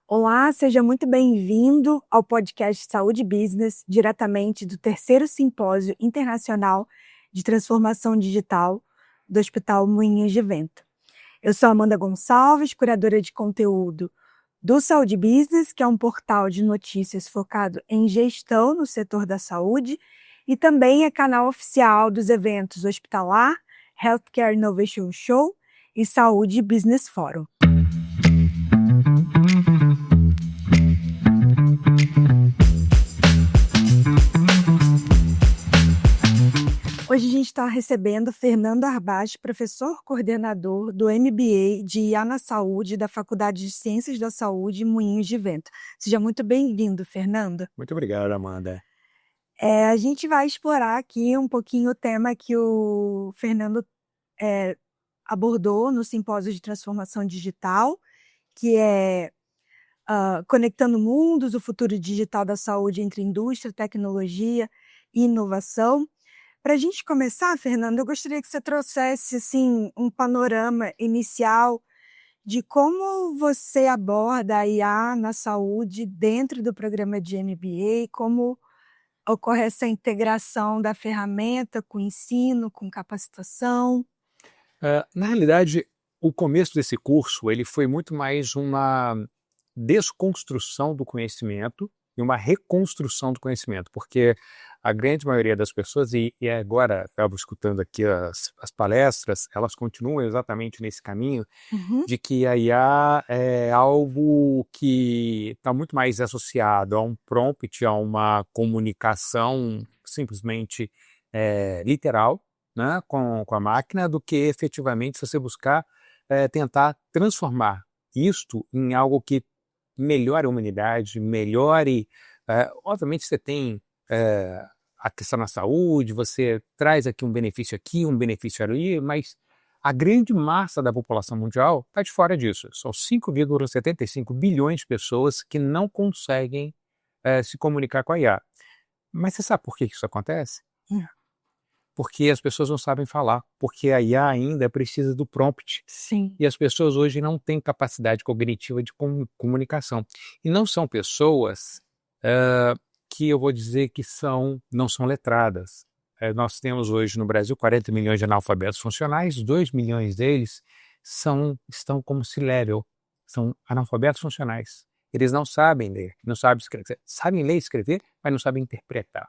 Olá, seja muito bem-vindo ao podcast Saúde Business, diretamente do terceiro Simpósio Internacional de Transformação Digital do Hospital Moinhos de Vento. Eu sou Amanda Gonçalves, curadora de conteúdo do Saúde Business, que é um portal de notícias focado em gestão no setor da saúde e também é canal oficial dos eventos Hospitalar, Healthcare Innovation Show e Saúde Business Forum. Hoje a gente está recebendo Fernando Arbaz, professor coordenador do MBA de IA na Saúde da Faculdade de Ciências da Saúde Moinhos de Vento. Seja muito bem-vindo, Fernando. Muito obrigado, Amanda. A gente vai explorar aqui um pouquinho o tema que o Fernando abordou no Simpósio de Transformação Digital, que é Conectando Mundos, o futuro digital da saúde entre indústria, tecnologia e inovação. Para a gente começar, Fernando, eu gostaria que você trouxesse assim, um panorama inicial de como você aborda a IA na saúde dentro do programa de MBA, como ocorre essa integração da ferramenta com o ensino, com capacitação. Na realidade, o começo desse curso ele foi muito mais uma desconstrução do conhecimento e uma reconstrução do conhecimento, porque a grande maioria das pessoas, e agora estava escutando aqui as palestras, elas continuam exatamente nesse caminho de que a IA é algo que está muito mais associado a um prompt, a uma comunicação simplesmente literal, né, com a máquina, do que efetivamente se você buscar tentar transformar isto em algo que melhore a humanidade, melhore... obviamente você tem a questão da saúde, você traz aqui, um benefício ali, mas a grande massa da população mundial está de fora disso. São 5,75 bilhões de pessoas que não conseguem se comunicar com a IA. Mas você sabe por que isso acontece? Porque as pessoas não sabem falar, porque a IA ainda precisa do prompt. Sim. E as pessoas hoje não têm capacidade cognitiva de comunicação. E não são pessoas que eu vou dizer que não são letradas. Nós temos hoje no Brasil 40 milhões de analfabetos funcionais, 2 milhões deles estão como C-level, são analfabetos funcionais. Eles não sabem ler, não sabem escrever, sabem ler e escrever, mas não sabem interpretar.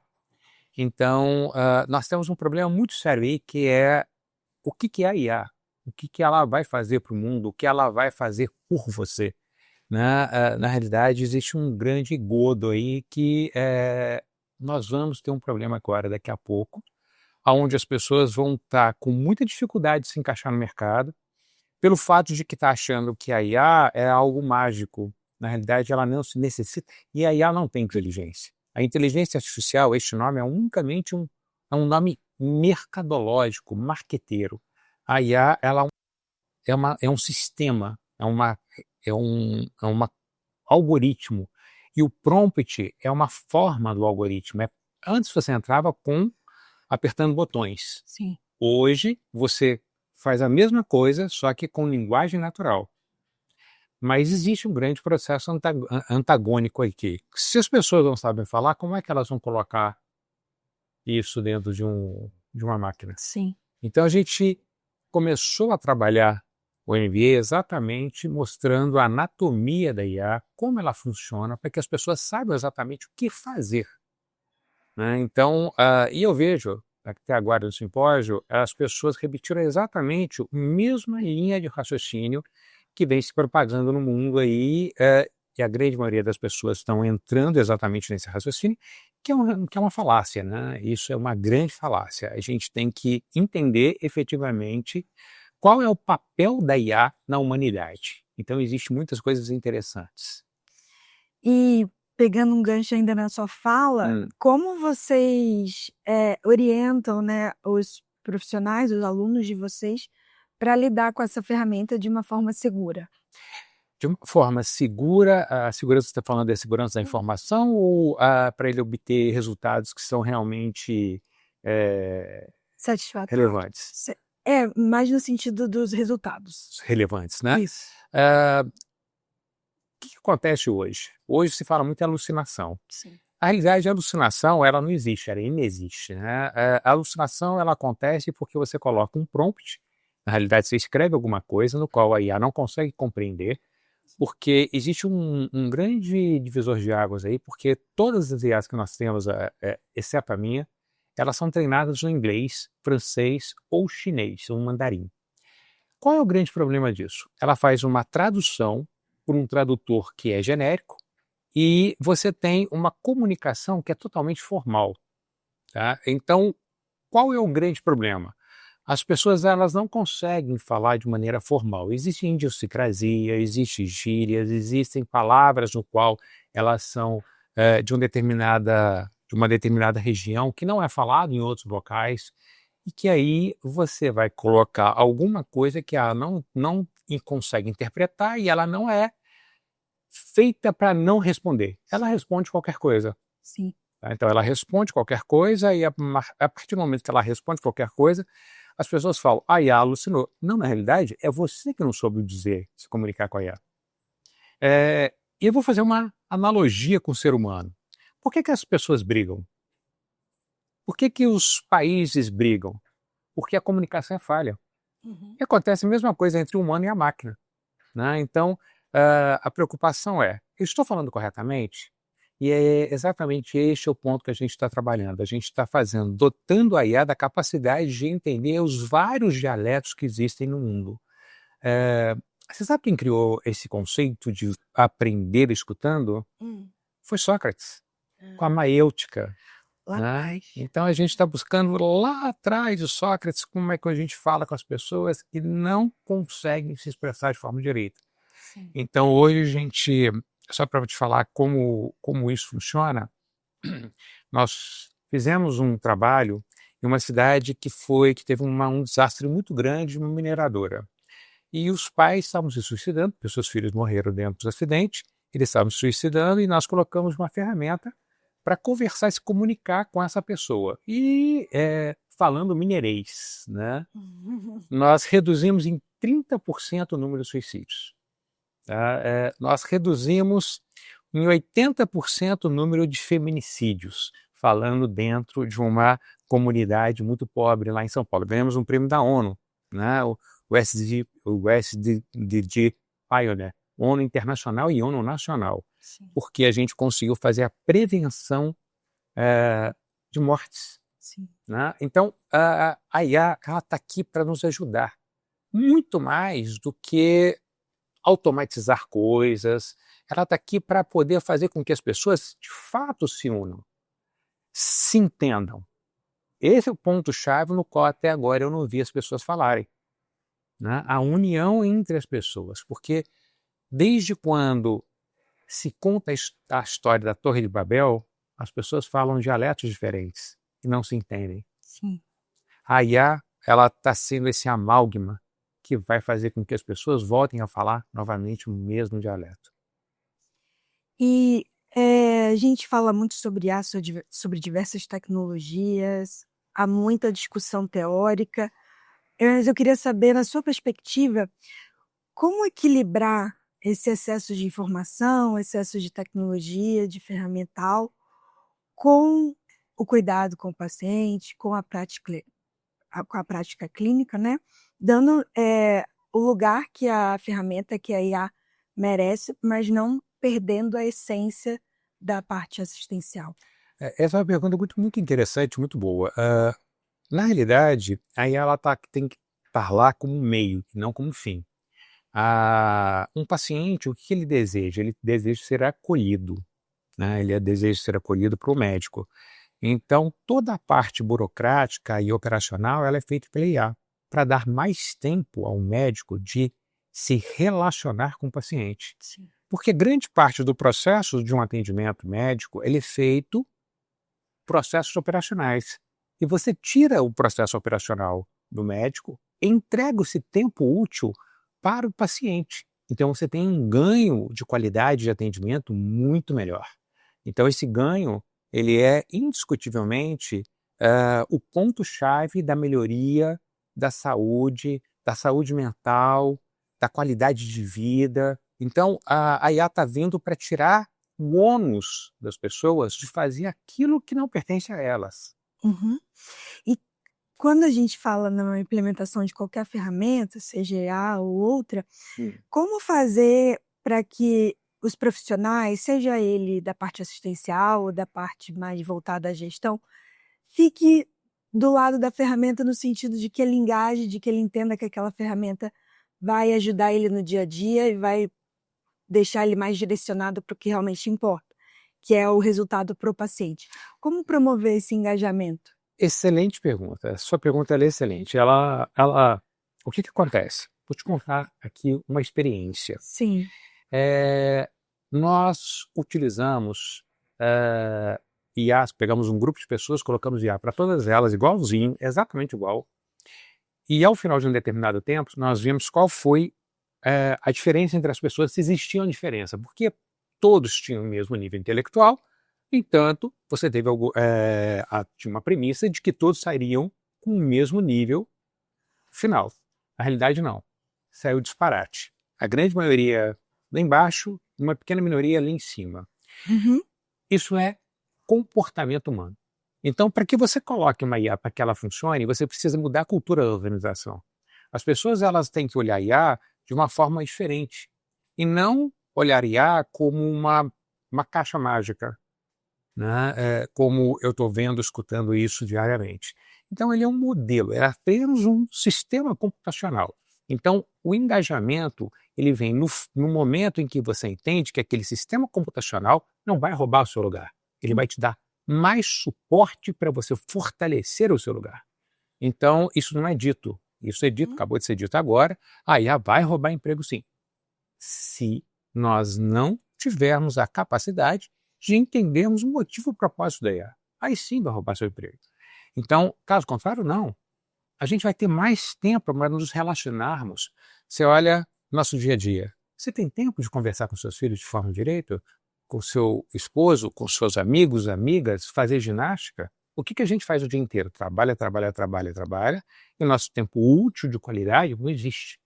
Então, nós temos um problema muito sério aí, que é o que é a IA, o que ela vai fazer para o mundo, o que ela vai fazer por você. Né? Na realidade, existe um grande engodo aí que nós vamos ter um problema agora, daqui a pouco, onde as pessoas vão estar com muita dificuldade de se encaixar no mercado, pelo fato de que está achando que a IA é algo mágico. Na realidade, ela não se necessita, e a IA não tem inteligência. A inteligência artificial, este nome é unicamente um nome mercadológico, marqueteiro. A IA ela é um sistema, é um algoritmo. E o prompt é uma forma do algoritmo. Antes você entrava apertando botões. Sim. Hoje você faz a mesma coisa, só que com linguagem natural. Mas existe um grande processo antagônico aqui. Se as pessoas não sabem falar, como é que elas vão colocar isso dentro de uma máquina? Sim. Então a gente começou a trabalhar o MBA exatamente mostrando a anatomia da IA, como ela funciona, para que as pessoas saibam exatamente o que fazer. Né? Então, e eu vejo, até agora no simpósio, as pessoas repetiram exatamente a mesma linha de raciocínio que vem se propagando no mundo aí, e a grande maioria das pessoas estão entrando exatamente nesse raciocínio, que é uma falácia, né? Isso é uma grande falácia. A gente tem que entender efetivamente qual é o papel da IA na humanidade. Então, existem muitas coisas interessantes. E pegando um gancho ainda na sua fala, como vocês orientam, né, os profissionais, os alunos de vocês, para lidar com essa ferramenta de uma forma segura? De uma forma segura, a segurança, você está falando da segurança da informação ou para ele obter resultados que são realmente Satisfatório. relevantes? Mais no sentido dos resultados. Relevantes, né? Isso. O que acontece hoje? Hoje se fala muito em alucinação. Sim. A realidade, a alucinação, ela não existe, ela inexiste, né? A alucinação, ela acontece porque você coloca um prompt, na realidade você escreve alguma coisa no qual a IA não consegue compreender, porque existe um grande divisor de águas aí, porque todas as IAs que nós temos, exceto a minha, elas são treinadas no inglês, francês ou chinês, ou mandarim. Qual é o grande problema disso? Ela faz uma tradução por um tradutor que é genérico e você tem uma comunicação que é totalmente formal, tá? Então, qual é o grande problema? As pessoas elas não conseguem falar de maneira formal. Existe idiosincrasia, existem gírias, existem palavras no qual elas são de uma determinada região que não é falado em outros locais e que aí você vai colocar alguma coisa que ela não consegue interpretar e ela não é feita para não responder. Ela responde qualquer coisa. Sim. Tá? Então ela responde qualquer coisa e a partir do momento que ela responde qualquer coisa, as pessoas falam, a IA alucinou. Não, na realidade, é você que não soube dizer, se comunicar com a IA. E eu vou fazer uma analogia com o ser humano. Por que as pessoas brigam? Por que os países brigam? Porque a comunicação é falha. E acontece a mesma coisa entre o humano e a máquina, né? Então, a preocupação é, eu estou falando corretamente? E é exatamente este o ponto que a gente está trabalhando. A gente está fazendo, dotando a IA da capacidade de entender os vários dialetos que existem no mundo. Você sabe quem criou esse conceito de aprender escutando? Foi Sócrates, com a maêutica. Lá Né? atrás. Então a gente está buscando lá atrás de Sócrates como é que a gente fala com as pessoas que não conseguem se expressar de forma direita. Sim. Então hoje a gente, só para te falar como isso funciona, nós fizemos um trabalho em uma cidade que teve um desastre muito grande, uma mineradora. E os pais estavam se suicidando, porque seus filhos morreram dentro do acidente, eles estavam se suicidando e nós colocamos uma ferramenta para conversar e se comunicar com essa pessoa. E falando mineirês, né? Nós reduzimos em 30% o número de suicídios. Tá? Nós reduzimos em 80% o número de feminicídios, falando dentro de uma comunidade muito pobre lá em São Paulo. Ganhamos um prêmio da ONU, né? o SDG Pioneer, ONU Internacional e ONU Nacional, Sim. porque a gente conseguiu fazer a prevenção de mortes. Sim. Né? Então, a IA está aqui para nos ajudar, muito mais do que automatizar coisas. Ela está aqui para poder fazer com que as pessoas, de fato, se unam, se entendam. Esse é o ponto-chave no qual até agora eu não vi as pessoas falarem. Né? A união entre as pessoas, porque desde quando se conta a história da Torre de Babel, as pessoas falam dialetos diferentes e não se entendem. Sim. A IA, ela está sendo esse amálgama que vai fazer com que as pessoas voltem a falar novamente o mesmo dialeto. E a gente fala muito sobre IA, sobre diversas tecnologias, há muita discussão teórica, mas eu queria saber, na sua perspectiva, como equilibrar esse excesso de informação, excesso de tecnologia, de ferramental, com o cuidado com o paciente, com a prática clínica, né? Dando o lugar que a ferramenta, que a IA merece, mas não perdendo a essência da parte assistencial. Essa é uma pergunta muito interessante, muito boa. Na realidade, a IA ela tem que estar lá como um meio, não como um fim. Um paciente, o que ele deseja? Ele deseja ser acolhido, né? Ele deseja ser acolhido para o médico. Então, toda a parte burocrática e operacional ela é feita pela IA, para dar mais tempo ao médico de se relacionar com o paciente. Sim. Porque grande parte do processo de um atendimento médico ele é feito processos operacionais. E você tira o processo operacional do médico, entrega esse tempo útil para o paciente. Então você tem um ganho de qualidade de atendimento muito melhor. Então esse ganho ele é indiscutivelmente o ponto-chave da melhoria da saúde mental, da qualidade de vida Então, a IA está vindo para tirar o ônus das pessoas de fazer aquilo que não pertence a elas. Uhum. E quando a gente fala na implementação de qualquer ferramenta, seja IA ou outra, como fazer para que os profissionais, seja ele da parte assistencial ou da parte mais voltada à gestão, fique do lado da ferramenta no sentido de que ele engaje, de que ele entenda que aquela ferramenta vai ajudar ele no dia a dia e vai deixar ele mais direcionado para o que realmente importa, que é o resultado para o paciente. Como promover esse engajamento? Excelente pergunta. Sua pergunta ela é excelente. O que acontece? Vou te contar aqui uma experiência. Sim. Nós utilizamos IA, pegamos um grupo de pessoas, colocamos IA para todas elas, igualzinho, exatamente igual. E ao final de um determinado tempo, nós vimos qual foi a diferença entre as pessoas, se existia uma diferença, porque todos tinham o mesmo nível intelectual, entanto, você teve tinha uma premissa de que todos sairiam com o mesmo nível final. Na realidade, não. Saiu disparate. A grande maioria lá embaixo, uma pequena minoria ali em cima. Uhum. Isso é comportamento humano. Então, para que você coloque uma IA para que ela funcione, você precisa mudar a cultura da organização. As pessoas elas têm que olhar a IA de uma forma diferente e não olhar a IA como uma caixa mágica, né? Como eu estou vendo, escutando isso diariamente. Então, ele é um modelo, é apenas um sistema computacional. Então, o engajamento ele vem no momento em que você entende que aquele sistema computacional não vai roubar o seu lugar. Ele vai te dar mais suporte para você fortalecer o seu lugar. Então, isso não é dito. Isso é dito, acabou de ser dito agora. A IA vai roubar emprego sim. Se nós não tivermos a capacidade de entendermos o motivo e o propósito da IA. Aí sim vai roubar seu emprego. Então, caso contrário, não. A gente vai ter mais tempo para nos relacionarmos. Você olha nosso dia a dia. Você tem tempo de conversar com seus filhos de forma direita? Com seu esposo, com seus amigos, amigas, fazer ginástica? O que a gente faz o dia inteiro? Trabalha, trabalha, trabalha, trabalha. E o nosso tempo útil de qualidade não existe.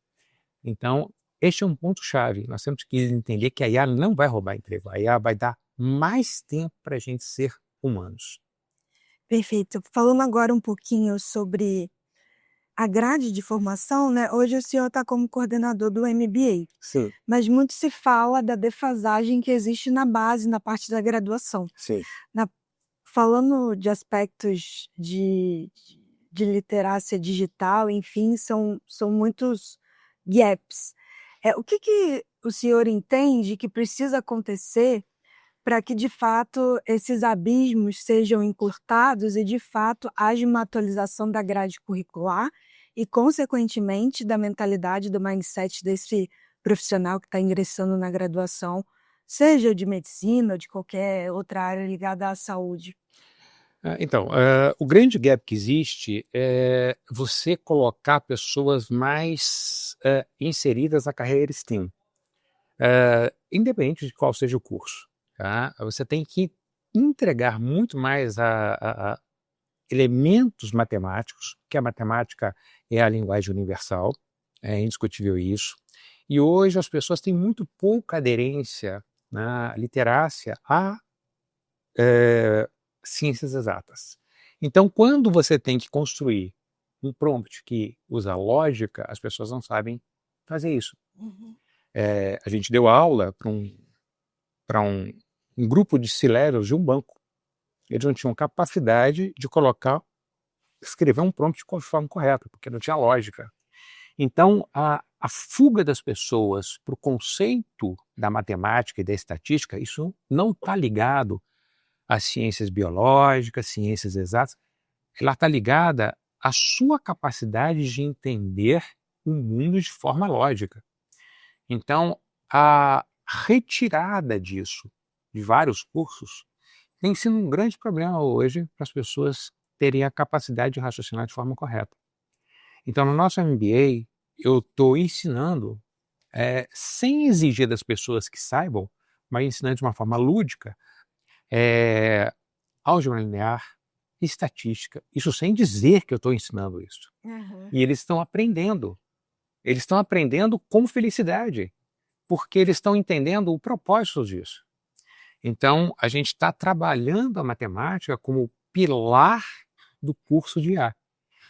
Então, este é um ponto-chave. Nós temos que entender que a IA não vai roubar emprego. A IA vai dar mais tempo para a gente ser humanos. Perfeito. Falando agora um pouquinho sobre a grade de formação, né? Hoje o senhor está como coordenador do MBA, Sim, mas muito se fala da defasagem que existe na base, na parte da graduação. sim. Falando de aspectos de literacia digital, enfim, são muitos gaps. O que o senhor entende que precisa acontecer para que, de fato, esses abismos sejam encurtados e, de fato, haja uma atualização da grade curricular e, consequentemente, da mentalidade, do mindset desse profissional que está ingressando na graduação, seja de medicina ou de qualquer outra área ligada à saúde? Então, o grande gap que existe é você colocar pessoas mais inseridas na carreira STEAM, independente de qual seja o curso. Tá? Você tem que entregar muito mais a elementos matemáticos, que a matemática é a linguagem universal, é indiscutível isso. E hoje as pessoas têm muito pouca aderência na literácia a ciências exatas. Então, quando você tem que construir um prompt que usa lógica, as pessoas não sabem fazer isso. Uhum. A gente deu aula para um grupo de C-levels de um banco. Eles não tinham capacidade de escrever um prompt de forma correta, porque não tinha lógica. Então, a fuga das pessoas para o conceito da matemática e da estatística, isso não está ligado às ciências biológicas, ciências exatas, ela está ligada à sua capacidade de entender o mundo de forma lógica. Então, a retirada disso de vários cursos tem sido um grande problema hoje para as pessoas terem a capacidade de raciocinar de forma correta. Então, no nosso MBA, eu estou ensinando, sem exigir das pessoas que saibam, mas ensinando de uma forma lúdica, álgebra linear, estatística, isso sem dizer que eu estou ensinando isso. Uhum. E eles estão aprendendo com felicidade, porque eles estão entendendo o propósito disso. Então, a gente está trabalhando a matemática como pilar do curso de IA,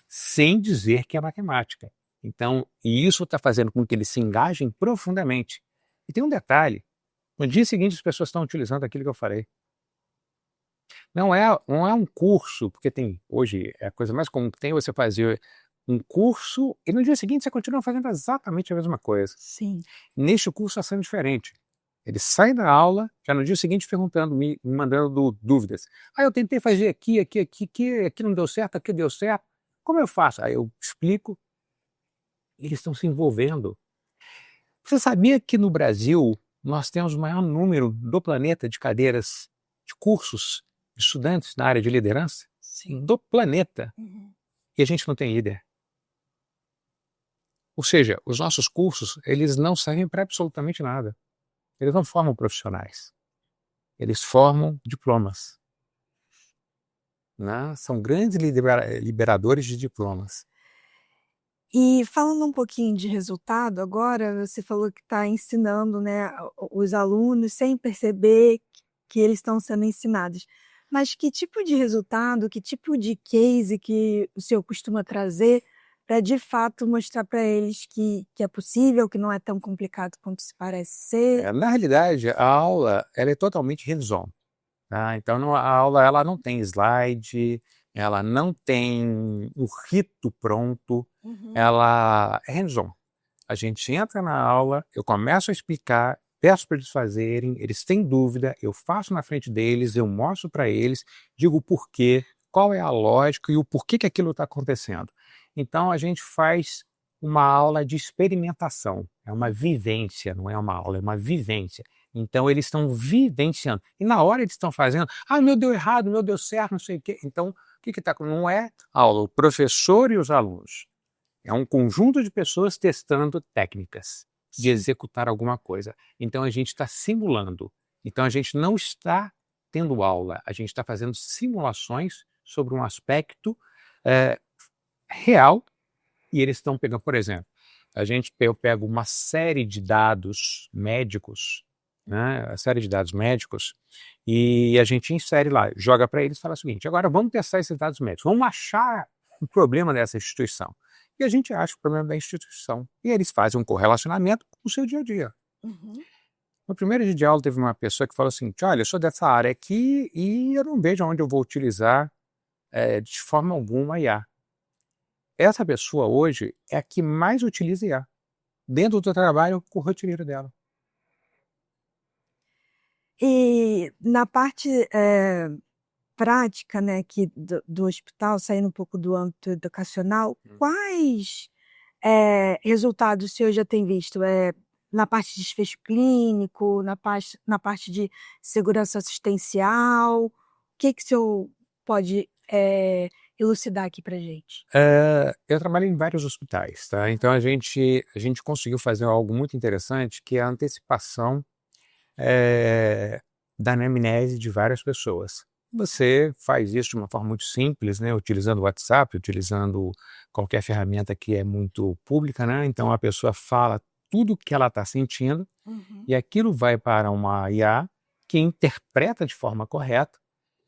sem dizer que é matemática. Então, e isso está fazendo com que eles se engajem profundamente. E tem um detalhe, no dia seguinte as pessoas estão utilizando aquilo que eu falei. Não é um curso, porque tem, hoje, é a coisa mais comum que tem você fazer um curso e no dia seguinte você continua fazendo exatamente a mesma coisa. Sim. Neste curso está sendo diferente. Ele sai da aula, já no dia seguinte perguntando, me mandando dúvidas. Eu tentei fazer aqui não deu certo, aqui deu certo. Como eu faço? Aí eu explico. Eles estão se envolvendo. Você sabia que no Brasil nós temos o maior número do planeta de cadeiras, de cursos, de estudantes na área de liderança? Sim. Do planeta. E a gente não tem líder. Ou seja, os nossos cursos, eles não servem para absolutamente nada. Eles não formam profissionais. Eles formam diplomas. Né? São grandes liberadores de diplomas. E falando um pouquinho de resultado, agora você falou que está ensinando, né, os alunos sem perceber que eles estão sendo ensinados. Mas que tipo de resultado, que tipo de case que o senhor costuma trazer para de fato mostrar para eles que é possível, que não é tão complicado quanto se parece ser? Na realidade, a aula ela é totalmente hands-on. Tá? Então, a aula ela não tem slide, ela não tem um rito pronto, ela é hands-on. A gente entra na aula, eu começo a explicar, peço para eles fazerem, eles têm dúvida, eu faço na frente deles, eu mostro para eles, digo o porquê, qual é a lógica e o porquê que aquilo está acontecendo. Então, a gente faz uma aula de experimentação, é uma vivência, não é uma aula, é uma vivência. Então, eles estão vivenciando. E na hora eles estão fazendo, meu deu errado, meu deu certo, não sei o quê. Então, o que está acontecendo? Não é aula, o professor e os alunos. É um conjunto de pessoas testando técnicas de executar alguma coisa. Então, a gente está simulando. Então, a gente não está tendo aula, a gente está fazendo simulações sobre um aspecto real e eles estão pegando, por exemplo, eu pego uma série de dados médicos, né, a série de dados médicos, e a gente insere lá, joga para eles e fala o seguinte, agora vamos testar esses dados médicos, vamos achar o problema dessa instituição. E a gente acha o problema da instituição. E eles fazem um correlacionamento com o seu dia a dia. No primeiro dia de aula teve uma pessoa que falou assim, olha, eu sou dessa área aqui e eu não vejo onde eu vou utilizar de forma alguma IA. Essa pessoa hoje é a que mais utiliza IA. Dentro do trabalho corriqueiro dela. E na parte prática, né, aqui do hospital, saindo um pouco do âmbito educacional, quais resultados o senhor já tem visto? Na parte de desfecho clínico, na parte de segurança assistencial? O que o senhor pode elucidar aqui para gente? Eu trabalho em vários hospitais, tá? Então a gente conseguiu fazer algo muito interessante, que é a antecipação da anamnese de várias pessoas. Você faz isso de uma forma muito simples, né? Utilizando o WhatsApp, utilizando qualquer ferramenta que é muito pública, né? Então a pessoa fala tudo o que ela está sentindo e aquilo vai para uma IA que interpreta de forma correta,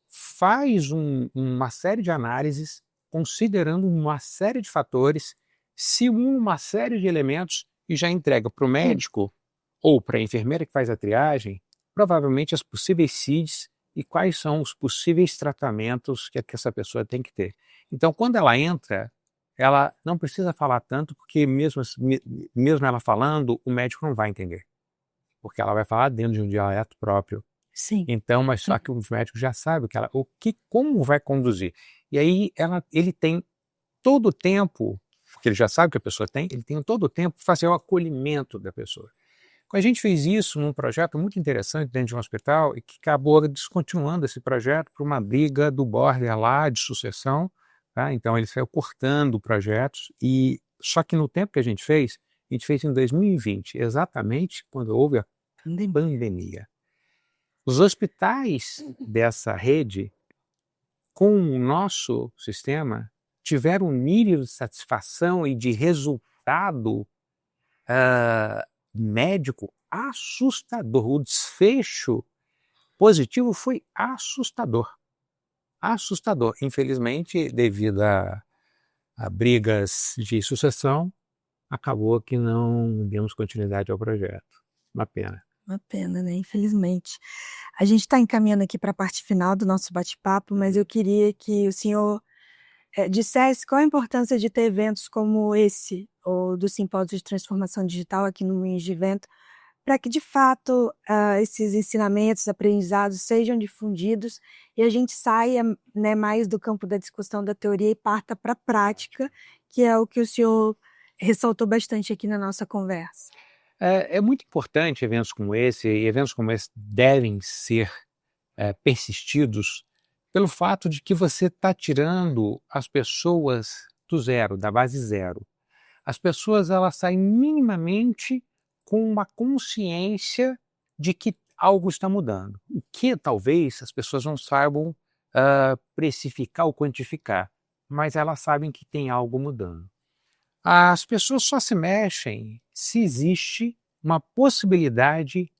faz uma série de análises considerando uma série de fatores, simula uma série de elementos e já entrega para o médico ou para a enfermeira que faz a triagem, provavelmente as possíveis CIDs e quais são os possíveis tratamentos que essa pessoa tem que ter. Então, quando ela entra, ela não precisa falar tanto, porque mesmo ela falando, o médico não vai entender. Porque ela vai falar dentro de um dialeto próprio. Sim. Então, mas só que o médico já sabe como vai conduzir. E aí ele tem todo o tempo, porque ele já sabe que a pessoa tem, ele tem todo o tempo para fazer o acolhimento da pessoa. A gente fez isso num projeto muito interessante dentro de um hospital e que acabou descontinuando esse projeto por uma briga do border lá de sucessão. Tá? Então ele saiu cortando projetos e só que no tempo que a gente fez em 2020, exatamente quando houve a pandemia. Os hospitais dessa rede, com o nosso sistema, tiveram um nível de satisfação e de resultado médico assustador. O desfecho positivo foi assustador. Assustador. Infelizmente, devido a brigas de sucessão, acabou que não demos continuidade ao projeto. Uma pena. Uma pena, né? Infelizmente. A gente está encaminhando aqui para a parte final do nosso bate-papo, mas eu queria que o senhor dissesse qual a importância de ter eventos como esse, ou do Simpósio de Transformação Digital aqui no Moinhos de Vento, para que, de fato, esses ensinamentos, aprendizados sejam difundidos e a gente saia, né, mais do campo da discussão da teoria e parta para a prática, que é o que o senhor ressaltou bastante aqui na nossa conversa. É muito importante eventos como esse, e eventos como esse devem ser persistidos pelo fato de que você está tirando as pessoas do zero, da base zero. As pessoas, elas saem minimamente com uma consciência de que algo está mudando. O que talvez as pessoas não saibam precificar ou quantificar, mas elas sabem que tem algo mudando. As pessoas só se mexem se existe uma possibilidade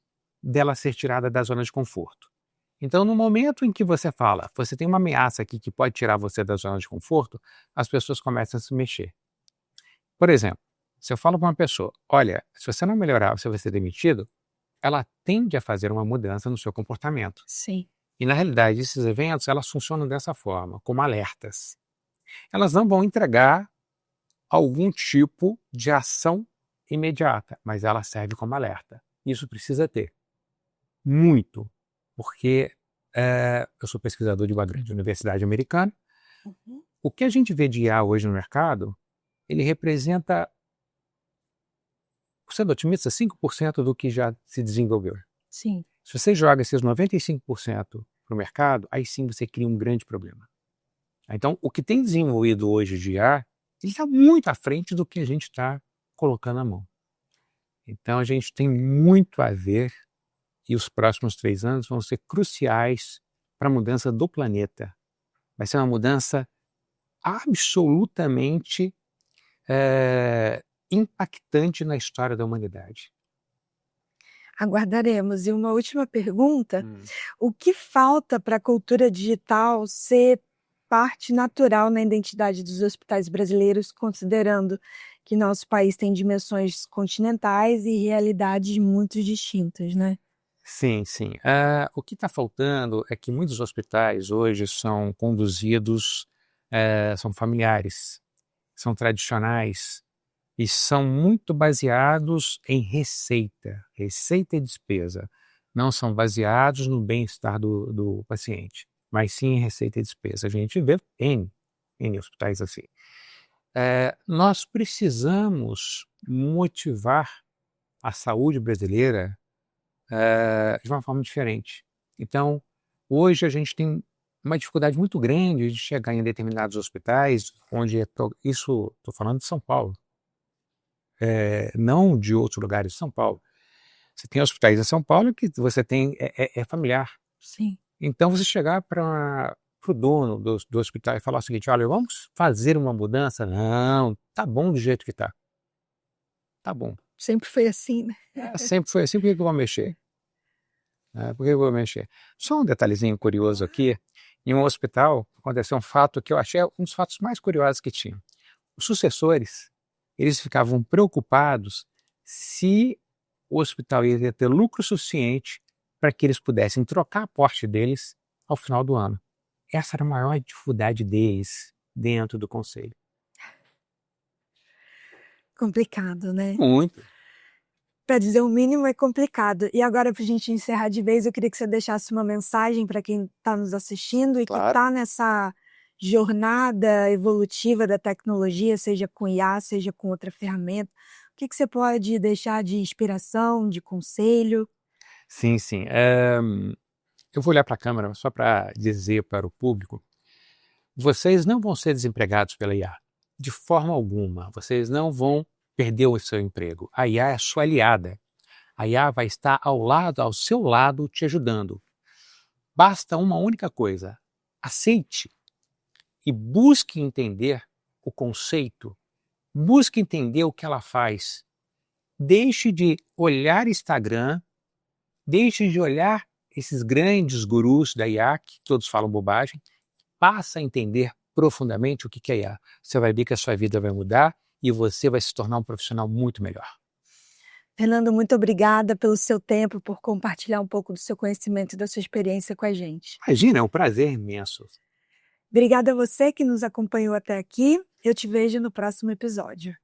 dela ser tirada da zona de conforto. Então, no momento em que você fala, você tem uma ameaça aqui que pode tirar você da zona de conforto, as pessoas começam a se mexer. Por exemplo, se eu falo para uma pessoa, olha, se você não melhorar, você vai ser demitido, ela tende a fazer uma mudança no seu comportamento. Sim. E, na realidade, esses eventos, elas funcionam dessa forma, como alertas. Elas não vão entregar algum tipo de ação imediata, mas ela serve como alerta. Isso precisa ter. Muito. Porque eu sou pesquisador de uma grande universidade americana. Uhum. O que a gente vê de IA hoje no mercado, ele representa, sendo otimista, 5% do que já se desenvolveu. Sim. Se você joga esses 95% para o mercado, aí sim você cria um grande problema. Então, o que tem desenvolvido hoje de IA, ele está muito à frente do que a gente está colocando na mão. Então, a gente tem muito a ver, e os próximos 3 anos vão ser cruciais para a mudança do planeta. Vai ser uma mudança absolutamente impactante na história da humanidade. Aguardaremos. E uma última pergunta: o que falta para a cultura digital ser parte natural na identidade dos hospitais brasileiros, considerando que nosso país tem dimensões continentais e realidades muito distintas, né? Sim, sim. O que está faltando é que muitos hospitais hoje são conduzidos, são familiares, são tradicionais e são muito baseados em receita e despesa. Não são baseados no bem-estar do paciente, mas sim em receita e despesa. A gente vê em hospitais assim. Nós precisamos motivar a saúde brasileira de uma forma diferente. Então, hoje a gente tem uma dificuldade muito grande de chegar em determinados hospitais, onde isso, estou falando de São Paulo, não de outros lugares de São Paulo. Você tem hospitais em São Paulo que você tem, é familiar. Sim. Então, você chegar para o dono do hospital e falar o seguinte, olha, vamos fazer uma mudança? Não, tá bom do jeito que tá. Tá bom. Sempre foi assim, né? Sempre foi assim, por que eu vou mexer? Por que eu vou mexer? Só um detalhezinho curioso aqui. Em um hospital, aconteceu um fato que eu achei um dos fatos mais curiosos que tinha. Os sucessores, eles ficavam preocupados se o hospital ia ter lucro suficiente para que eles pudessem trocar a porte deles ao final do ano. Essa era a maior dificuldade deles dentro do conselho. Complicado, né? Muito. Para dizer o mínimo é complicado. E agora, para a gente encerrar de vez, eu queria que você deixasse uma mensagem para quem está nos assistindo e que está nessa jornada evolutiva da tecnologia, seja com IA, seja com outra ferramenta. O que você pode deixar de inspiração, de conselho? Sim, sim. Eu vou olhar para a câmera só para dizer para o público, vocês não vão ser desempregados pela IA, de forma alguma. Vocês não vão perder o seu emprego. A IA é sua aliada. A IA vai estar ao seu lado, te ajudando. Basta uma única coisa: aceite e busque entender o conceito, busque entender o que ela faz, deixe de olhar Instagram, deixe de olhar esses grandes gurus da IA, que todos falam bobagem, passa a entender profundamente o que é IA. Você vai ver que a sua vida vai mudar e você vai se tornar um profissional muito melhor. Fernando, muito obrigada pelo seu tempo, por compartilhar um pouco do seu conhecimento e da sua experiência com a gente. Imagina, é um prazer imenso. Obrigada a você que nos acompanhou até aqui. Eu te vejo no próximo episódio.